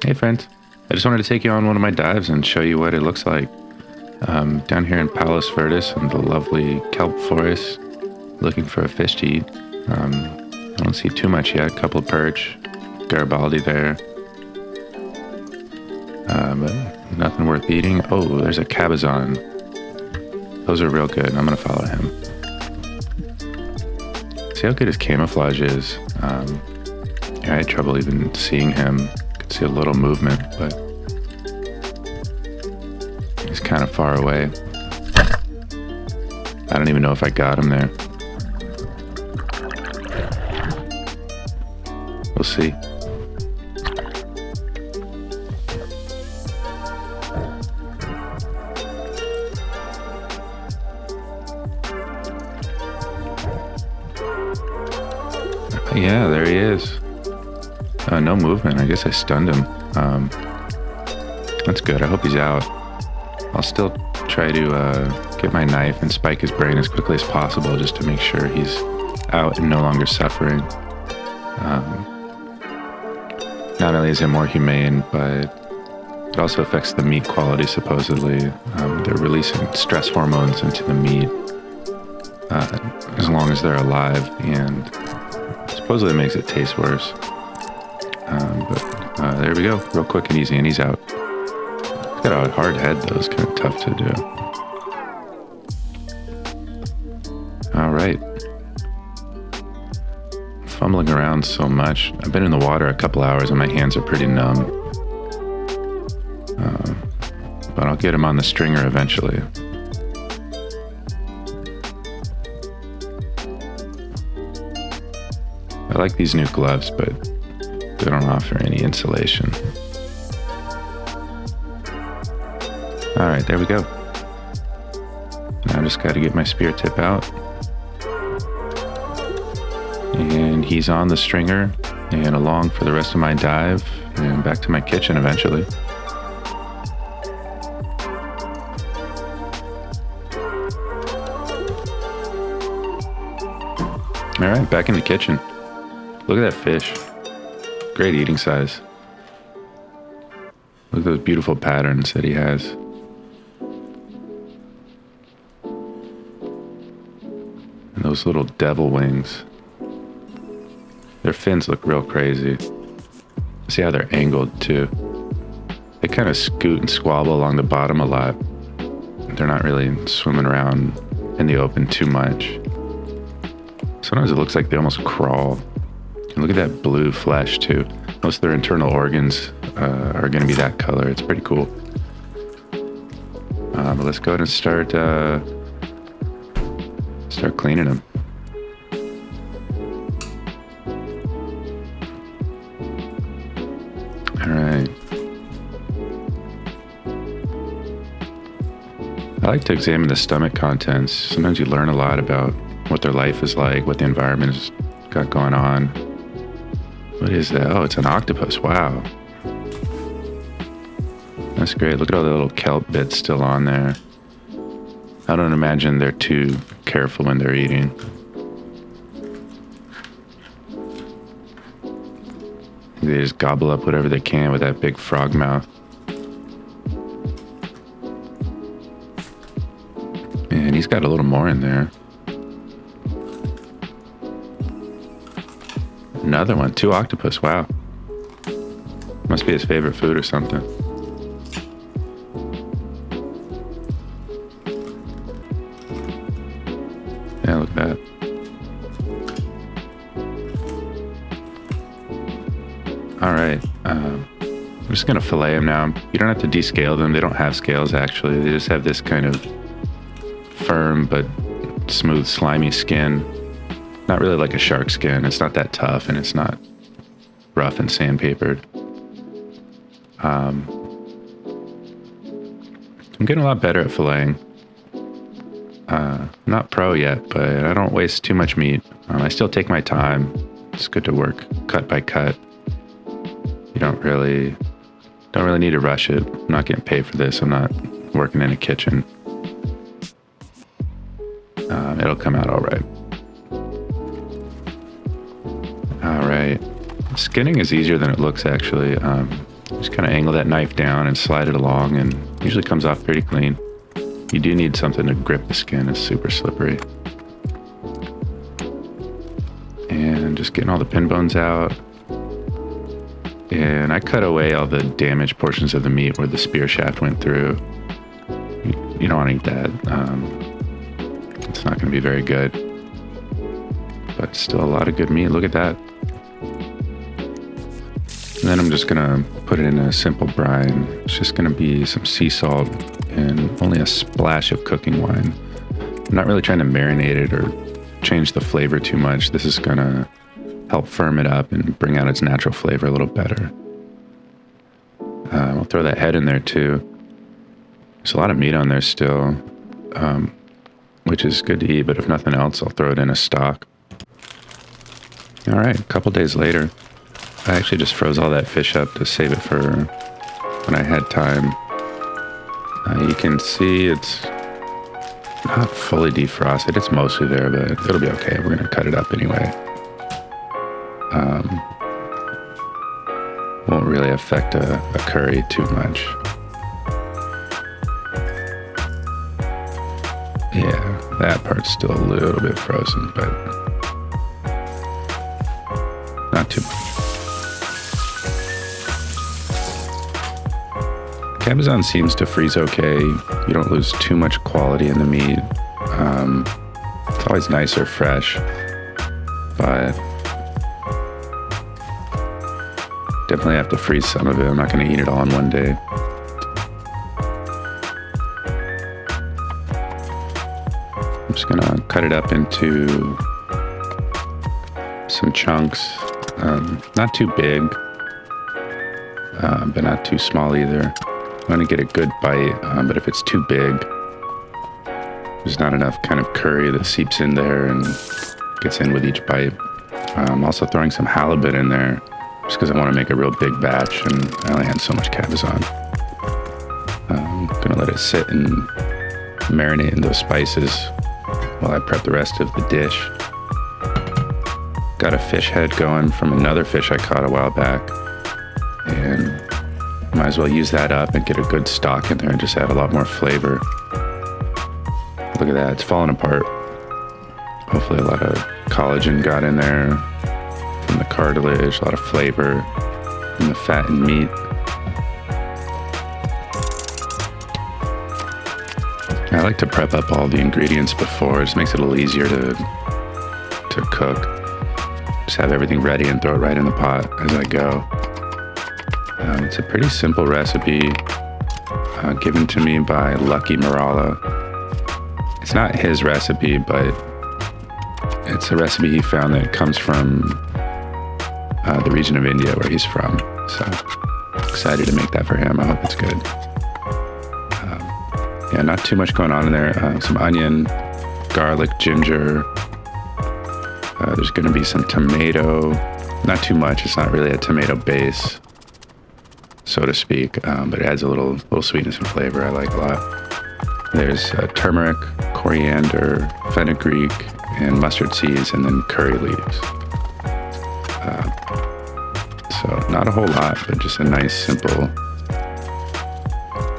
Hey friends, I just wanted to take you on one of my dives and show you what it looks like. Down here in Palos Verdes in the lovely kelp forest, looking for a fish to eat. I don't see too much yet, a couple of perch, Garibaldi there, but nothing worth eating. Oh, there's a Cabezon. Those are real good, I'm gonna follow him. See how good his camouflage is. I had trouble even seeing him. Could see a little movement, but he's kind of far away. I don't even know if I got him there. We'll see. Yeah, there he is. No movement. I guess I stunned him. That's good. I hope he's out. I'll still try to get my knife and spike his brain as quickly as possible just to make sure he's out and no longer suffering. Not only is it more humane, but it also affects the meat quality, supposedly. They're releasing stress hormones into the meat as long as they're alive, and supposedly it makes it taste worse. But there we go, real quick and easy, and he's out. He's got a hard head, though. It's kind of tough to do. All right. Fumbling around so much. I've been in the water a couple hours and my hands are pretty numb. But I'll get him on the stringer eventually. I like these new gloves, but they don't offer any insulation. All right, there we go. Now I just got to get my spear tip out. And he's on the stringer and along for the rest of my dive and back to my kitchen eventually. All right, back in the kitchen. Look at that fish. Great eating size. Look at those beautiful patterns that he has. And those little devil wings. Their fins look real crazy. See how they're angled too. They kind of scoot and squabble along the bottom a lot. They're not really swimming around in the open too much. Sometimes it looks like they almost crawl. And look at that blue flesh too. Most of their internal organs are going to be that color. It's pretty cool. But let's go ahead and start cleaning them. All right. I like to examine the stomach contents. Sometimes you learn a lot about what their life is like, what the environment has got going on. What is that? Oh, it's an octopus. Wow. That's great. Look at all the little kelp bits still on there. I don't imagine they're too careful when they're eating. They just gobble up whatever they can with that big frog mouth. And he's got a little more in there. Another one, 2 octopus, wow. Must be his favorite food or something. Yeah, look at that. All right, I'm just gonna fillet them now. You don't have to descale them. They don't have scales actually. They just have this kind of firm but smooth, slimy skin. Not really like a shark skin. It's not that tough and it's not rough and sandpapered. I'm getting a lot better at filleting. Not pro yet, but I don't waste too much meat. I still take my time. It's good to work cut by cut. You don't really need to rush it. I'm not getting paid for this. I'm not working in a kitchen. It'll come out all right. All right. Skinning is easier than it looks, actually. Just kind of angle that knife down and slide it along, and usually comes off pretty clean. You do need something to grip the skin, it's super slippery. And just getting all the pin bones out. And I cut away all the damaged portions of the meat where the spear shaft went through. You don't want to eat that. It's not going to be very good. But still a lot of good meat. Look at that. And then I'm just going to put it in a simple brine. It's just going to be some sea salt and only a splash of cooking wine. I'm not really trying to marinate it or change the flavor too much. This is going to help firm it up and bring out its natural flavor a little better. I'll throw that head in there too. There's a lot of meat on there still, which is good to eat, but if nothing else, I'll throw it in a stock. All right, a couple days later, I actually just froze all that fish up to save it for when I had time. You can see it's not fully defrosted. It's mostly there, but it'll be okay. We're gonna cut it up anyway. Won't really affect a curry too much. Yeah, that part's still a little bit frozen, but not too much. Cabezon seems to freeze okay. You don't lose too much quality in the meat. It's always nice or fresh, but definitely have to freeze some of it. I'm not going to eat it all in one day. I'm just going to cut it up into some chunks. Not too big, but not too small either. I'm going to get a good bite, but if it's too big, there's not enough kind of curry that seeps in there and gets in with each bite. I'm also throwing some halibut in there, just because I want to make a real big batch, and I only had so much Cabezon. I'm going to let it sit and marinate in those spices while I prep the rest of the dish. Got a fish head going from another fish I caught a while back, and might as well use that up and get a good stock in there and just add a lot more flavor. Look at that, it's falling apart. Hopefully a lot of collagen got in there from the cartilage, a lot of flavor from the fat and meat. I like to prep up all the ingredients before. It just makes it a little easier to cook. Just have everything ready and throw it right in the pot as I go. It's a pretty simple recipe given to me by Lucky Marala. It's not his recipe, but it's a recipe he found that comes from the region of India where he's from. So excited to make that for him. I hope it's good. Yeah, not too much going on in there. Some onion, garlic, ginger. There's going to be some tomato. Not too much. It's not really a tomato base, so to speak, but it adds a little sweetness and flavor I like a lot. There's turmeric, coriander, fenugreek, and mustard seeds, and then curry leaves. So not a whole lot, but just a nice, simple,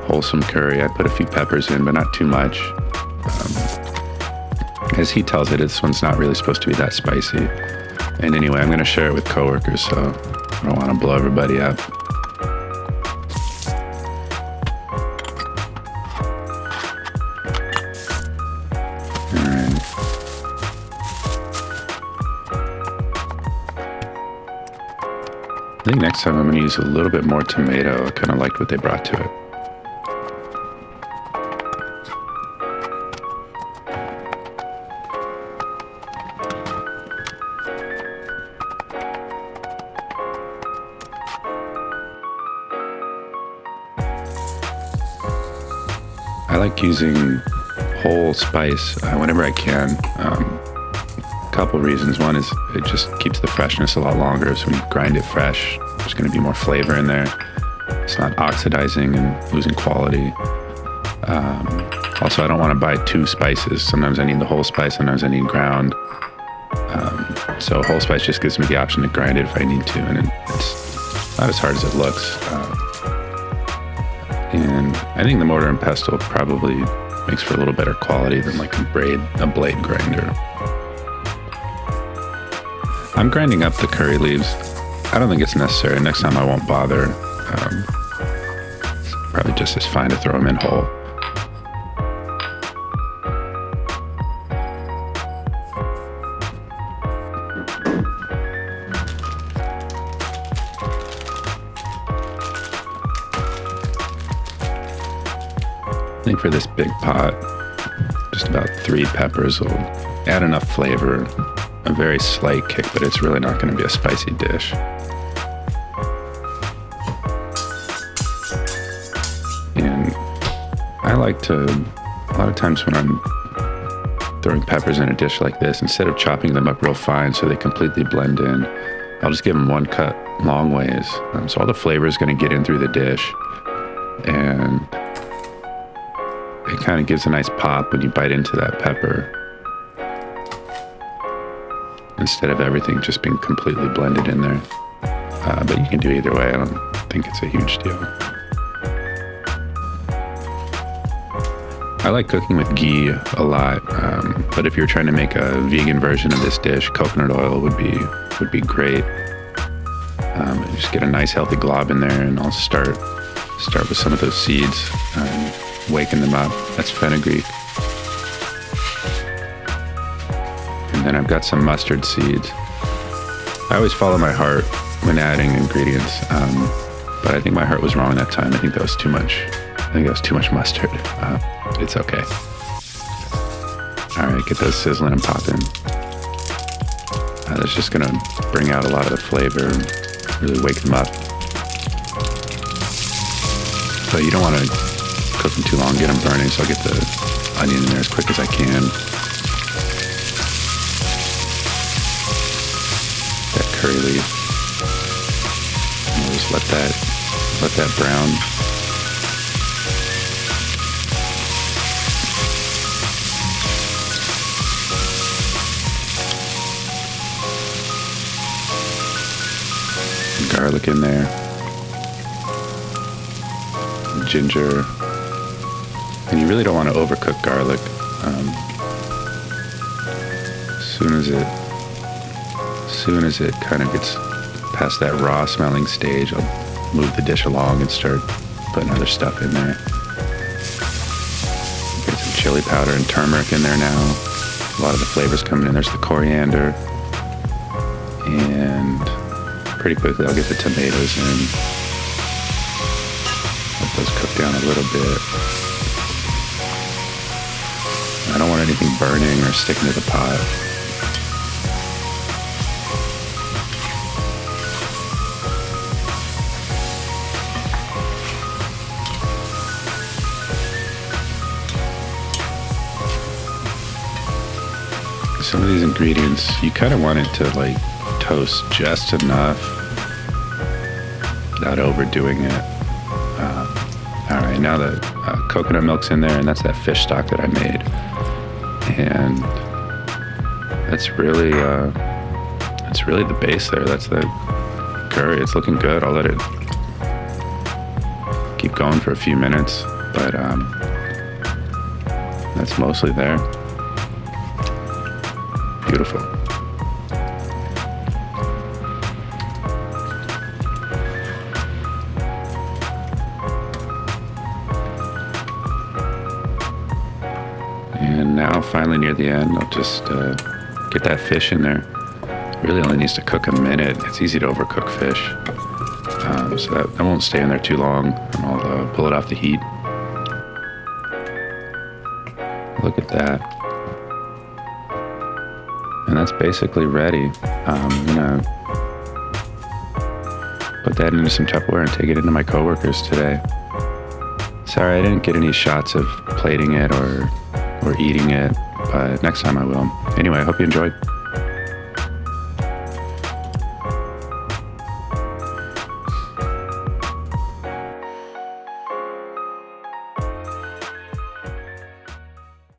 wholesome curry. I put a few peppers in, but not too much. As he tells it, this one's not really supposed to be that spicy. And anyway, I'm going to share it with coworkers, so I don't want to blow everybody up. I think next time I'm going to use a little bit more tomato. I kind of liked what they brought to it. I like using whole spice whenever I can. A couple reasons. One is it just keeps the freshness a lot longer. So when you grind it fresh, there's going to be more flavor in there. It's not oxidizing and losing quality. Also, I don't want to buy two spices. Sometimes I need the whole spice, sometimes I need ground. So whole spice just gives me the option to grind it if I need to, and it's not as hard as it looks. And I think the mortar and pestle probably makes for a little better quality than like a blade grinder. I'm grinding up the curry leaves. I don't think it's necessary. Next time I won't bother. Probably just as fine to throw them in whole. I think for this big pot, just about 3 peppers will add enough flavor, a very slight kick, but it's really not going to be a spicy dish. And I like to, a lot of times when I'm throwing peppers in a dish like this, instead of chopping them up real fine so they completely blend in, I'll just give them one cut long ways. So all the flavor is going to get in through the dish, and it kind of gives a nice pop when you bite into that pepper, instead of everything just being completely blended in there. But you can do either way. I don't think it's a huge deal. I like cooking with ghee a lot, but if you're trying to make a vegan version of this dish, coconut oil would be great. Just get a nice healthy glob in there, and I'll start with some of those seeds. Waking them up. That's fenugreek. And then I've got some mustard seeds. I always follow my heart when adding ingredients, but I think my heart was wrong that time. I think that was too much. I think that was too much mustard. It's okay. All right, get those sizzling and popping. That's just gonna bring out a lot of the flavor, really wake them up. But you don't want to cook them too long, get them burning, so I'll get the onion in there as quick as I can. That curry leaf. And we'll just let that brown. Some garlic in there. Some ginger. And you really don't want to overcook garlic. As soon as it kind of gets past that raw smelling stage, I'll move the dish along and start putting other stuff in there. Get some chili powder and turmeric in there now. A lot of the flavors coming in. There's the coriander. And pretty quickly I'll get the tomatoes in. Let those cook down a little bit. I don't want anything burning or sticking to the pot. Some of these ingredients, you kind of want it to like toast just enough without overdoing it. All right, now the coconut milk's in there, and that's that fish stock that I made. And that's really the base there. That's the curry. It's looking good. I'll let it keep going for a few minutes, but that's mostly there. Beautiful. And now, finally near the end, I'll just get that fish in there. It really only needs to cook a minute. It's easy to overcook fish. So that won't stay in there too long, and I'll pull it off the heat. Look at that. And that's basically ready. I'm gonna put that into some Tupperware and take it into my coworkers today. Sorry, I didn't get any shots of plating it or eating it, but next time I will. Anyway, I hope you enjoyed.